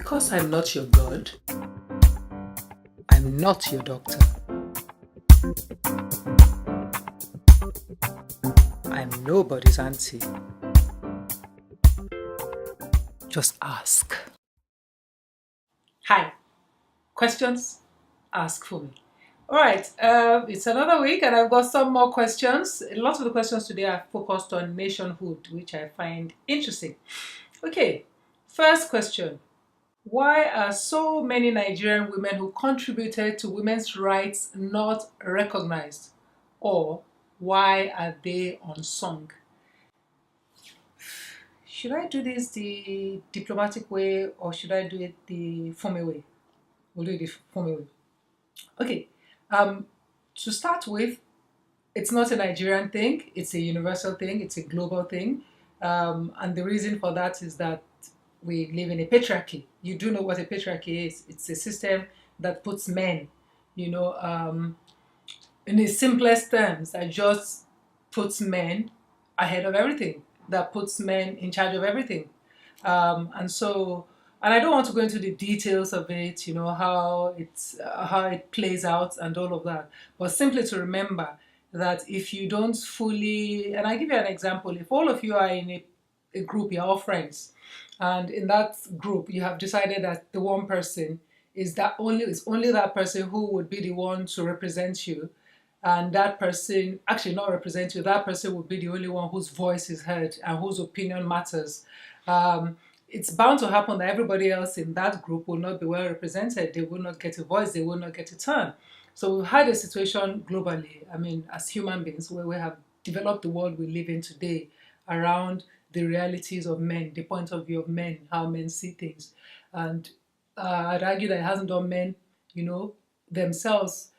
Because I'm not your God, I'm not your doctor. I'm nobody's auntie. Just ask. Hi. Questions? Ask for me. Alright, it's another week and I've got some more questions. A lot of the questions today are focused on nationhood, which I find interesting. Okay, first question. Why are so many Nigerian women who contributed to women's rights not recognized? Or why are they unsung? Should I do this the diplomatic way or should I do it the FUNMI way? We'll do it the FUNMI way. Okay, to start with, it's not a Nigerian thing, it's a universal thing, it's a global thing. And the reason for that is that we live in a patriarchy. You do know what a patriarchy is. It's a system that puts men, in the simplest terms, that just puts men ahead of everything, that puts men in charge of everything. And I don't want to go into the details of it, how it plays out and all of that, but simply to remember that if you don't fully, and I give you an example, if all of you are in a group, you're all friends, and in that group you have decided that the one person is only that person who would be the one to represent you, and that person actually not represent you, that person would be the only one whose voice is heard and whose opinion matters. It's bound to happen that everybody else in that group will not be well represented. They will not get a voice, they will not get a turn. So we've had a situation globally, as human beings, where we have developed the world we live in today around the realities of men, the point of view of men, how men see things. And I'd argue that it hasn't done men, themselves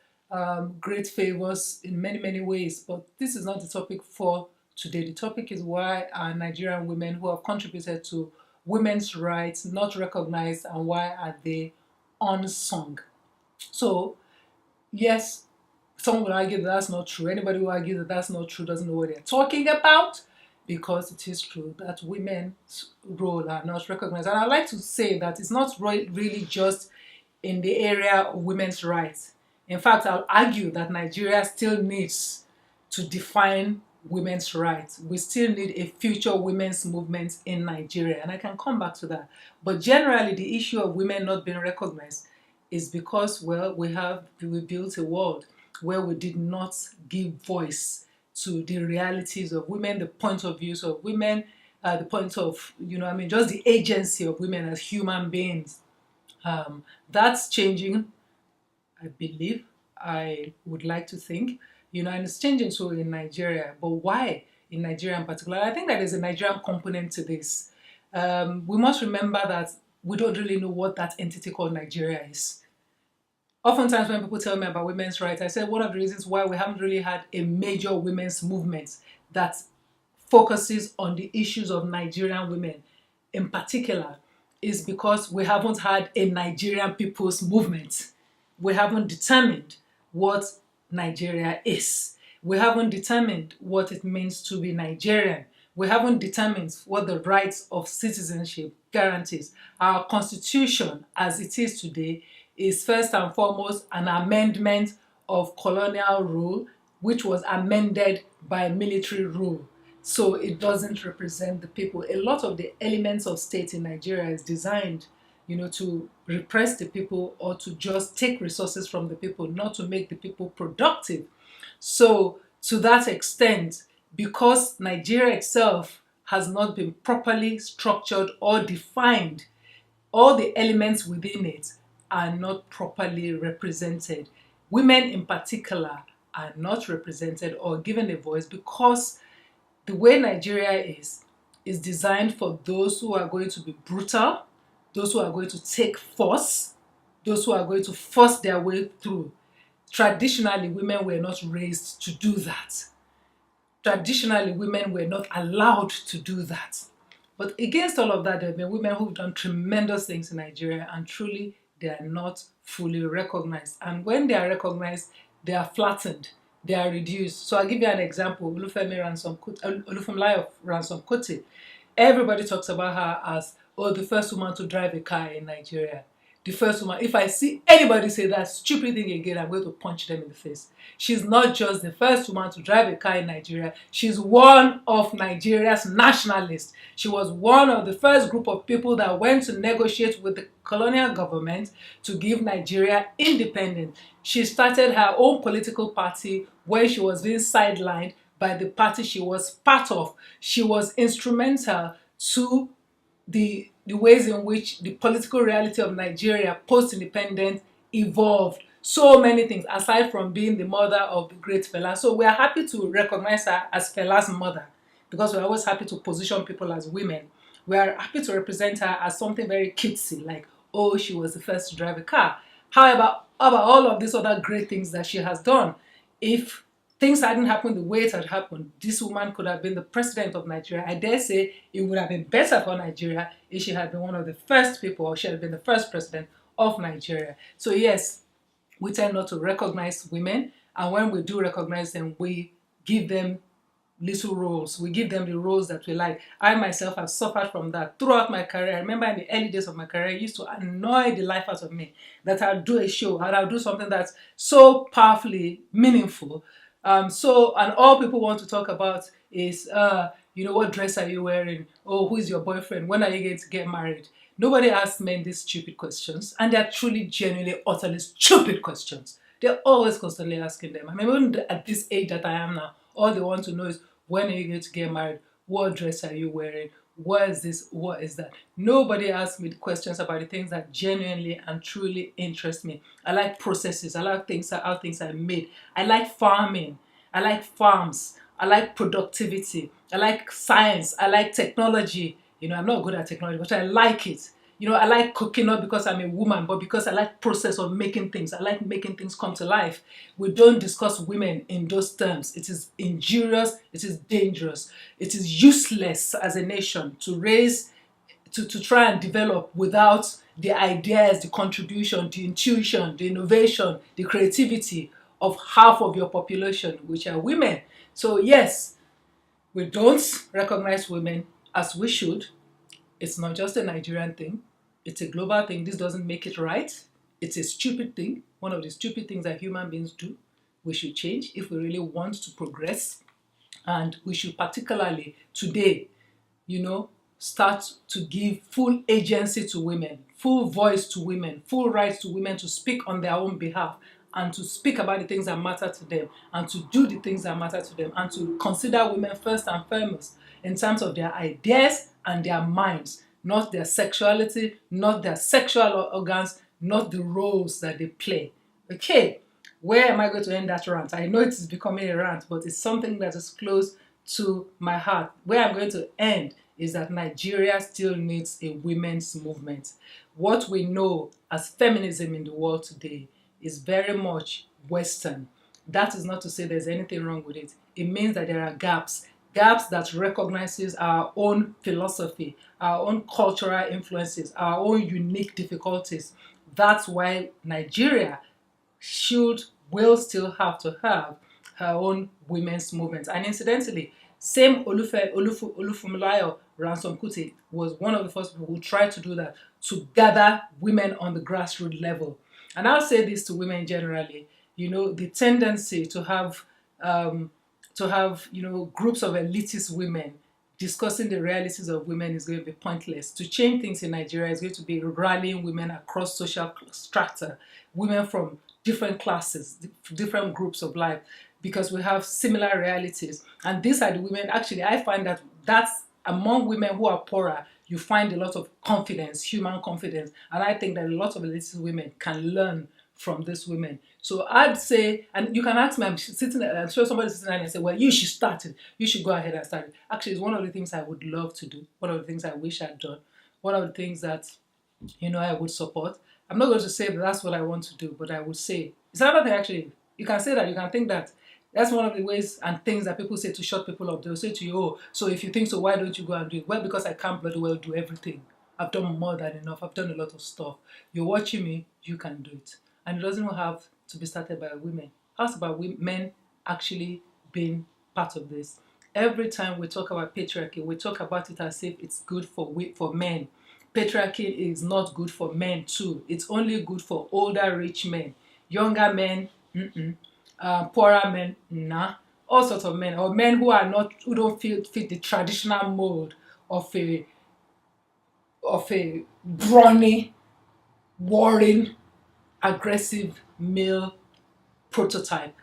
great favors in many, many ways. But this is not the topic for today. The topic is why are Nigerian women who have contributed to women's rights not recognized, and why are they unsung? So, yes, some will argue that that's not true. Anybody who argues that that's not true doesn't know what they're talking about, because it is true that women's role are not recognized. And I like to say that it's not really just in the area of women's rights. In fact, I'll argue that Nigeria still needs to define women's rights. We still need a future women's movement in Nigeria, and I can come back to that. But generally, the issue of women not being recognized is because, well, we built a world where we did not give voice to the realities of women, the point of views of women, the point of, just the agency of women as human beings. That's changing, I believe. I would like to think, and it's changing so in Nigeria. But why in Nigeria in particular? I think that there's a Nigerian component to this. We must remember that we don't really know what that entity called Nigeria is. Oftentimes when people tell me about women's rights, I say one of the reasons why we haven't really had a major women's movement that focuses on the issues of Nigerian women in particular is because we haven't had a Nigerian people's movement. We haven't determined what Nigeria is. We haven't determined what it means to be Nigerian. We haven't determined what the rights of citizenship guarantees. Our constitution, as it is today, is first and foremost an amendment of colonial rule, which was amended by military rule. So it doesn't represent the people. A lot of the elements of state in Nigeria is designed, to repress the people or to just take resources from the people, not to make the people productive. So to that extent, because Nigeria itself has not been properly structured or defined, all the elements within it are not properly represented. Women in particular are not represented or given a voice because the way Nigeria is designed for those who are going to be brutal, those who are going to take force, those who are going to force their way through. Traditionally, women were not raised to do that. Traditionally, women were not allowed to do that. But against all of that, there have been women who've done tremendous things in Nigeria, and truly they are not fully recognized. And when they are recognized, they are flattened, they are reduced. So I'll give you an example. Olufemi Ransom Kuti. Everybody talks about her as, oh, the first woman to drive a car in Nigeria. The first woman. If I see anybody say that stupid thing again, I'm going to punch them in the face. She's not just the first woman to drive a car in Nigeria. She's one of Nigeria's nationalists. She was one of the first group of people that went to negotiate with the colonial government to give Nigeria independence. She started her own political party when she was being sidelined by the party she was part of. She was instrumental to the ways in which the political reality of Nigeria post-independence evolved. So many things, aside from being the mother of the great Fela. So we are happy to recognize her as Fela's mother, because we're always happy to position people as women. We are happy to represent her as something very cutesy, like, oh, she was the first to drive a car. However, about all of these other great things that she has done, if things hadn't happened the way it had happened, this woman could have been the president of Nigeria. I dare say it would have been better for Nigeria if she had been one of the first people, or she had been the first president of Nigeria. So yes, we tend not to recognize women, and when we do recognize them, we give them little roles. We give them the roles that we like. I myself have suffered from that throughout my career. I remember in the early days of my career, it used to annoy the life out of me that I'll do a show and I'll do something that's so powerfully meaningful. And all people want to talk about is, what dress are you wearing? Oh, who is your boyfriend? When are you going to get married? Nobody asks men these stupid questions, and they're truly, genuinely, utterly stupid questions. They're always constantly asking them. I mean, even at this age that I am now, all they want to know is, when are you going to get married? What dress are you wearing? What is this? What is that? Nobody asks me questions about the things that genuinely and truly interest me. I like processes. I like how things are made. I like farming. I like farms. I like productivity. I like science. I like technology. I'm not good at technology, but I like it. I like cooking not because I'm a woman, but because I like process of making things. I like making things come to life. We don't discuss women in those terms. It is injurious. It is dangerous. It is useless as a nation to try and develop without the ideas, the contribution, the intuition, the innovation, the creativity of half of your population, which are women. So yes, we don't recognize women as we should. It's not just a Nigerian thing. It's a global thing. This doesn't make it right. It's a stupid thing. One of the stupid things that human beings do. We should change if we really want to progress. And we should particularly today, start to give full agency to women, full voice to women, full rights to women to speak on their own behalf, and to speak about the things that matter to them, and to do the things that matter to them, and to consider women first and foremost in terms of their ideas and their minds, not their sexuality, not their sexual organs, not the roles that they play. Okay, where am I going to end that rant? I know it is becoming a rant, but it's something that is close to my heart. Where I'm going to end is that Nigeria still needs a women's movement. What we know as feminism in the world today is very much Western. That is not to say there's anything wrong with it. It means that there are gaps that recognizes our own philosophy, our own cultural influences, our own unique difficulties. That's why Nigeria will still have to have her own women's movement. And incidentally, same Olufumulayo Ransom Kuti was one of the first people who tried to do that, to gather women on the grassroots level. And I'll say this to women generally, the tendency to have groups of elitist women discussing the realities of women is going to be pointless. To change things in Nigeria is going to be rallying women across social strata, women from different classes, different groups of life, because we have similar realities. And these are the women, actually, I find that's among women who are poorer, you find a lot of confidence, human confidence. And I think that a lot of elitist women can learn from these women. So I'd say, and you can ask me, I'm sure somebody's sitting there and say, well, you should start it. You should go ahead and start it. Actually, it's one of the things I would love to do. One of the things I wish I'd done. One of the things that, I would support. I'm not going to say that that's what I want to do, but I would say, it's another thing actually. You can say that, you can think that. That's one of the ways and things that people say to shut people up. They'll say to you, oh, so if you think so, why don't you go and do it? Well, because I can't bloody well do everything. I've done more than enough. I've done a lot of stuff. You're watching me, you can do it. And it doesn't have to be started by women. Ask about men actually being part of this. Every time we talk about patriarchy, we talk about it as if it's good for men. patriarchy is not good for men too. It's only good for older rich men. Younger men, poorer men, nah. All sorts of men, or men who don't fit the traditional mold of a brawny, warring, aggressive male prototype.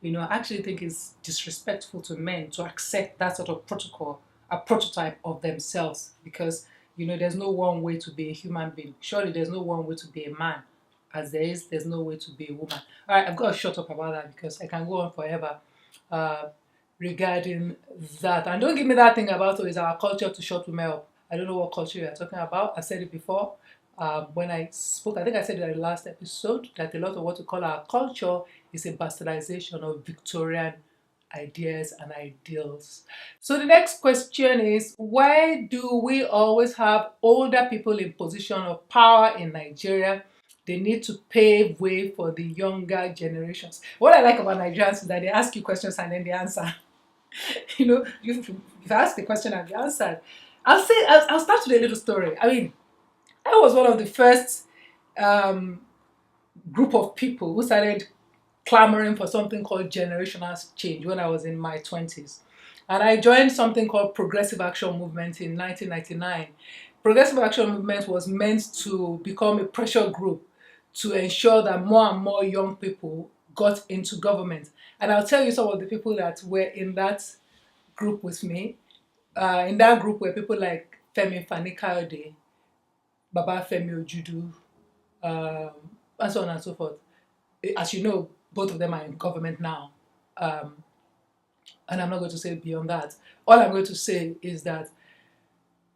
I actually think it's disrespectful to men to accept that sort of a prototype of themselves, because there's no one way to be a human being. Surely there's no one way to be a man, as there's no way to be a woman. All right, I've got to shut up about that because I can go on forever uh, regarding that. And don't give me that thing about, is our culture to shut women up. I don't know what culture you're talking about. I said it before. When I spoke, I think I said it in the last episode, that a lot of what we call our culture is a bastardization of Victorian ideas and ideals. So the next question is, why do we always have older people in position of power in Nigeria? They need to pave way for the younger generations. What I like about Nigerians is that they ask you questions and then they answer. If I ask the question and they answer, I'll start with a little story. I mean, I was one of the first group of people who started clamoring for something called generational change when I was in my 20s. And I joined something called Progressive Action Movement in 1999. Progressive Action Movement was meant to become a pressure group to ensure that more and more young people got into government. And I'll tell you some of the people that were in that group with me. In that group were people like Femi Fani-Kayode, Baba Femi Ojudu, and so on and so forth. As you know, both of them are in government now. And I'm not going to say beyond that. All I'm going to say is that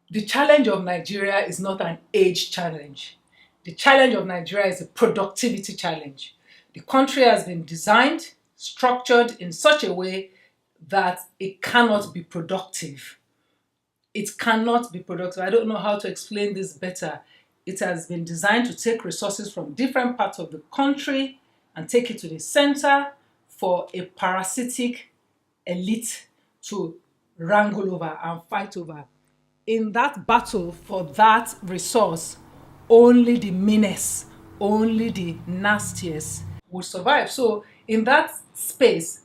the challenge of Nigeria is not an age challenge. The challenge of Nigeria is a productivity challenge. The country has been designed, structured in such a way that it cannot be productive. It cannot be productive. I don't know how to explain this better. It has been designed to take resources from different parts of the country and take it to the center for a parasitic elite to wrangle over and fight over. In that battle for that resource, only the meanest, only the nastiest will survive. So in that space,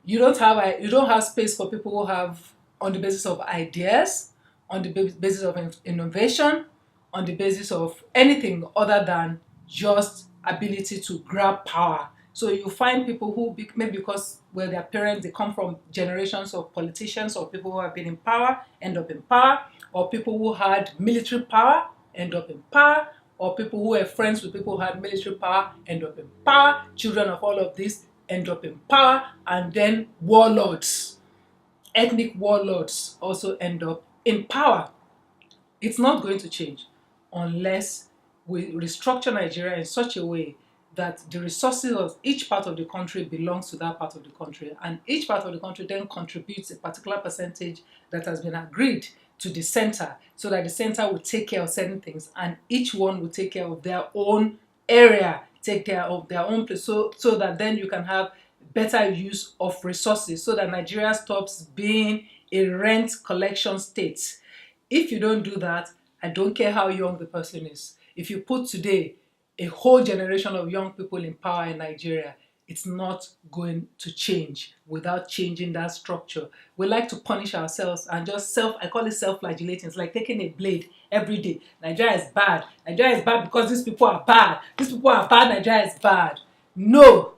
you don't have space for people who have, on the basis of ideas, on the basis of innovation, on the basis of anything other than just ability to grab power. So you find people who, maybe because their parents, they come from generations of politicians or people who have been in power, end up in power, or people who had military power, end up in power, or people who were friends with people who had military power, end up in power. Children of all of this end up in power, and then warlords, ethnic warlords also end up in power. It's not going to change unless we restructure Nigeria in such a way that the resources of each part of the country belongs to that part of the country, and each part of the country then contributes a particular percentage that has been agreed to the center, so that the center will take care of certain things and each one will take care of their own area, take care of their own place, so that then you can have better use of resources, so that Nigeria stops being a rent collection state. If you don't do that, I don't care how young the person is. If you put today a whole generation of young people in power in Nigeria, it's not going to change without changing that structure. We like to punish ourselves and just I call it self-flagellating. It's like taking a blade every day. Nigeria is bad. Nigeria is bad because these people are bad. These people are bad, Nigeria is bad. No,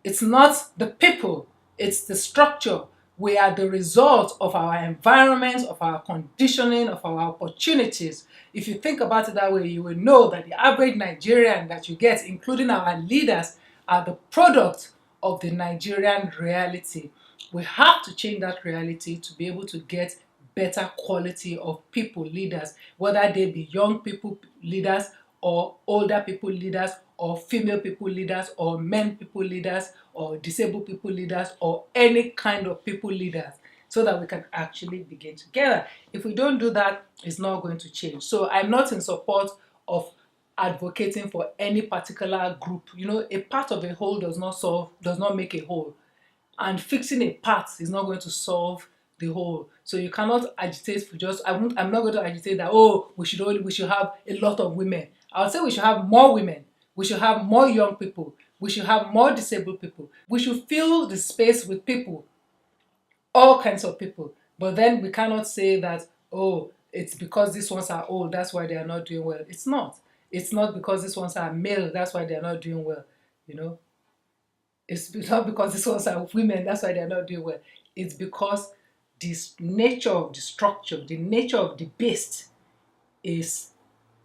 it's not the people, it's the structure. We are the result of our environment, of our conditioning, of our opportunities. If you think about it that way, you will know that the average Nigerian that you get, including our leaders, are the product of the Nigerian reality. We have to change that reality to be able to get better quality of people leaders, whether they be young people leaders or older people leaders or female people leaders or men people leaders or disabled people leaders or any kind of people leaders, so that we can actually begin together. If we don't do that, it's not going to change. So I'm not in support of advocating for any particular group. A part of a whole does not make a whole. And fixing a part is not going to solve the whole. So you cannot agitate for just, I'm not going to agitate that, oh, we should have a lot of women. I would say we should have more women. We should have more young people. We should have more disabled people. We should fill the space with people, all kinds of people. But then we cannot say that, oh, it's because these ones are old, that's why they are not doing well. It's not. It's not because these ones are male, that's why they're not doing well. You know, it's not because these ones are women, that's why they're not doing well. It's because this nature of the structure, the nature of the beast is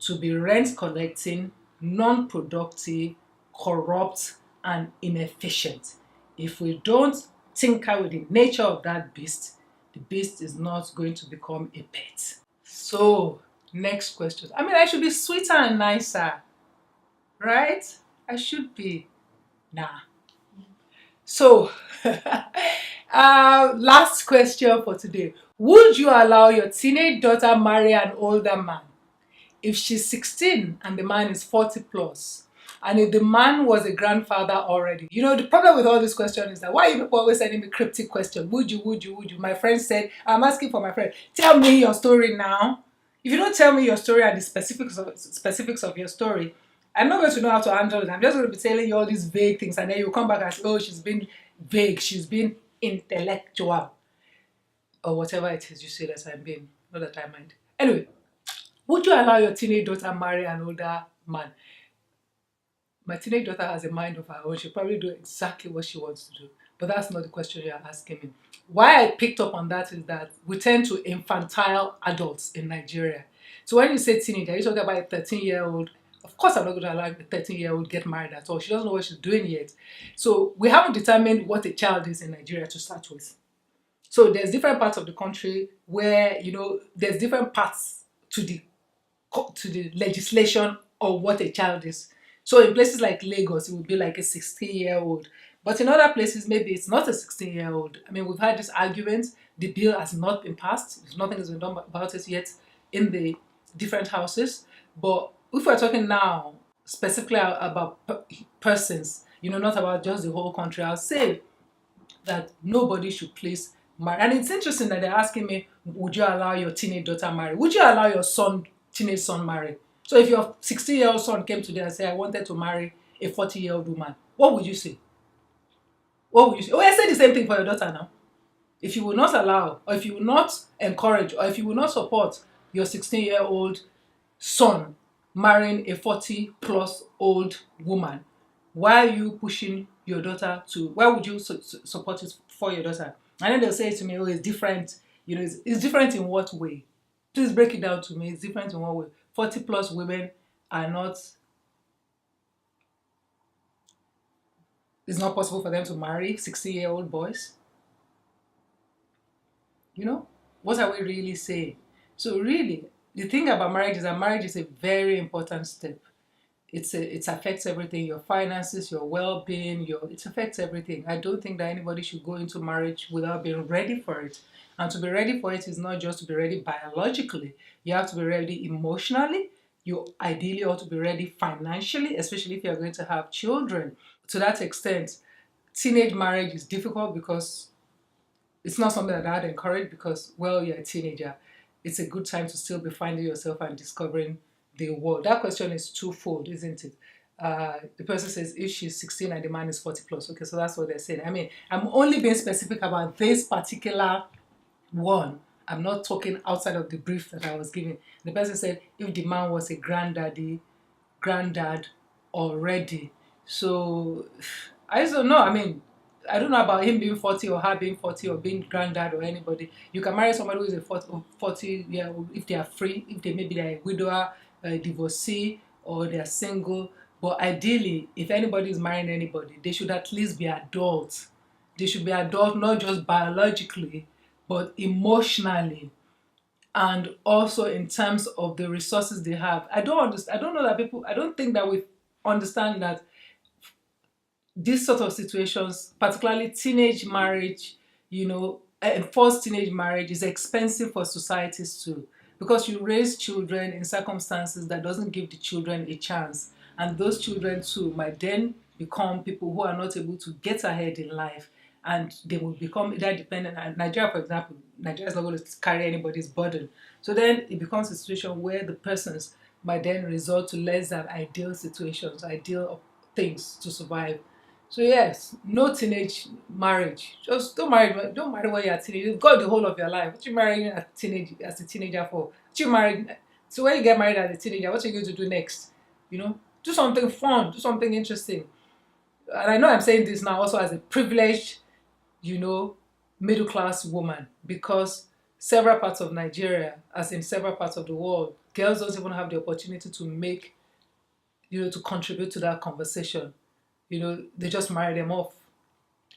to be rent collecting, non-productive, corrupt, and inefficient. If we don't tinker with the nature of that beast, the beast is not going to become a pet. So, next question. I mean, I should be sweeter and nicer, right? I should be. Nah. So, last question for today. Would you allow your teenage daughter marry an older man if she's 16 and the man is 40 plus? And if the man was a grandfather already? You know, the problem with all this question is that why you people always sending me cryptic questions? Would you, would you, would you? My friend said, I'm asking for my friend, tell me your story now. If you don't tell me your story and the specifics of your story, I'm not going to know how to handle it. I'm just going to be telling you all these vague things, and then you come back and say, oh, she's been vague, she's been intellectual, or whatever it is you say that I'm being, not that I mind. Anyway, would you allow your teenage daughter marry an older man? My teenage daughter has a mind of her own. She'll probably do exactly what she wants to do. But that's not the question you're asking me. Why I picked up on that is that we tend to infantile adults in Nigeria. So when you say teenager, you're talking about a 13-year-old. Of course, I'm not going to allow a 13-year-old get married at all. She doesn't know what she's doing yet. So we haven't determined what a child is in Nigeria to start with. So there's different parts of the country where, you know, there's different parts to the legislation of what a child is. So in places like Lagos, it would be like a 16-year-old. But in other places, maybe it's not a 16-year-old. I mean, we've had this argument. The bill has not been passed. Nothing has been done about it yet in the different houses. But if we're talking now specifically about persons, you know, not about just the whole country, I'll say that nobody should please marry. And it's interesting that they're asking me, would you allow your teenage daughter marry? Would you allow your teenage son marry? So if your 16-year-old son came today and said, I wanted to marry a 40-year-old woman, what would you say? What would you say? Oh, I say the same thing for your daughter now. If you will not allow, or if you will not encourage, or if you will not support your 16-year-old son marrying a 40-plus old woman, why are you pushing your daughter to, why would you support it for your daughter? And then they'll say to me, oh, it's different. You know, it's different in what way? Please break it down to me. It's different in what way? 40-plus women are not, it's not possible for them to marry 60-year-old boys. You know, what are we really saying? So really, the thing about marriage is that marriage is a very important step. It affects everything, your finances, your well-being, it affects everything. I don't think that anybody should go into marriage without being ready for it. And to be ready for it is not just to be ready biologically. You have to be ready emotionally. You ideally ought to be ready financially, especially if you're going to have children. To that extent, teenage marriage is difficult because it's not something that I'd encourage because, well, you're a teenager. It's a good time to still be finding yourself and discovering the world. That question is twofold, isn't it? The person says if she's 16 and the man is 40 plus. Okay, so that's what they're saying. I mean, I'm only being specific about this particular one. I'm not talking outside of the brief that I was giving. The person said if the man was a granddad already. So I just don't know. I mean, I don't know about him being 40 or her being 40 or being granddad or anybody. You can marry somebody who is a 40 year old if they are free, if they maybe they're a widower, a divorcee, or they're single. But ideally, if anybody is marrying anybody, they should at least be adults. They should be adult not just biologically, but emotionally, and also in terms of the resources they have. I don't think that we understand that these sort of situations, particularly teenage marriage, you know, enforced teenage marriage is expensive for societies too, because you raise children in circumstances that doesn't give the children a chance, and those children too might then become people who are not able to get ahead in life, and they will become either dependent. And Nigeria, for example, Nigeria is not going to carry anybody's burden. So then it becomes a situation where the persons might then resort to less than ideal situations, ideal things to survive. So yes, no teenage marriage. Just don't marry. Don't marry when you're a teenager. You've got the whole of your life. What you marrying as a teenager for? What you married? So when you get married as a teenager, what are you going to do next? Do something fun. Do something interesting. And I know I'm saying this now also as a privileged, middle class woman, because several parts of Nigeria, as in several parts of the world, girls don't even have the opportunity to make, to contribute to that conversation. They just marry them off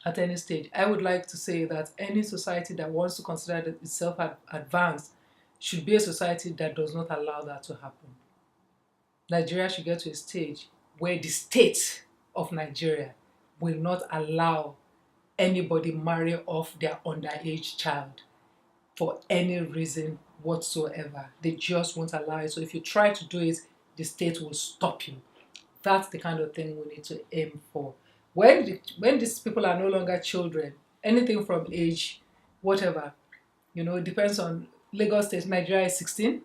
at any stage. I would like to say that any society that wants to consider itself advanced should be a society that does not allow that to happen. Nigeria should get to a stage where the state of Nigeria will not allow anybody marry off their underage child for any reason whatsoever. They just won't allow it. So if you try to do it, the state will stop you. That's the kind of thing we need to aim for. When these people are no longer children, anything from age, whatever, it depends on Lagos State. Nigeria is 16,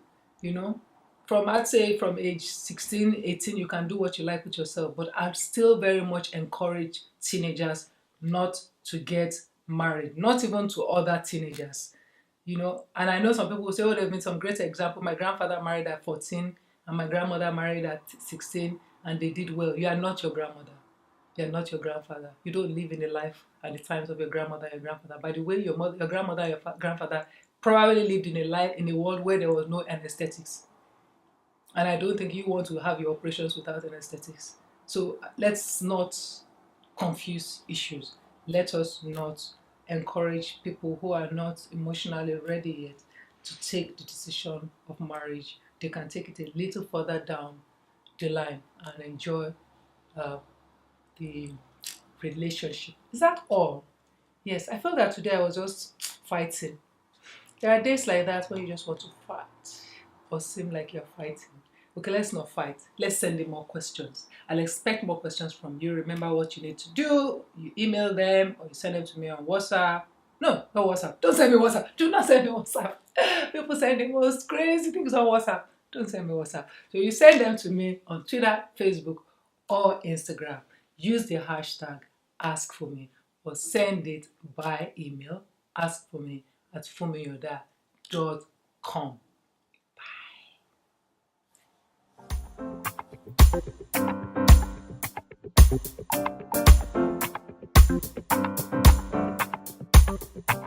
I'd say from age 16, 18, you can do what you like with yourself. But I'd still very much encourage teenagers not to get married, not even to other teenagers. And I know some people will say, oh, there have been some great examples. My grandfather married at 14 and my grandmother married at 16 and they did well. You are not your grandmother. You are not your grandfather. You don't live in the life at the times of your grandmother and your grandfather. By the way, your grandmother and your grandfather probably lived in a world where there was no anesthetics. And I don't think you want to have your operations without anesthetics. So let's not confuse issues. Let us not encourage people who are not emotionally ready yet to take the decision of marriage. They can take it a little further down the line and enjoy the relationship. Is that all? Yes, I feel that today I was just fighting. There are days like that when you just want to fight or seem like you're fighting. Okay, let's not fight. Let's send in more questions. I'll expect more questions from you. Remember what you need to do. You email them or you send them to me on WhatsApp. No, not WhatsApp. Don't send me WhatsApp. Do not send me WhatsApp. People send the most crazy things on WhatsApp. Don't send me WhatsApp. So you send them to me on Twitter, Facebook, or Instagram. Use the hashtag AskFunmi or send it by email, askfunmiyoda@funmiyoda.com. Bye.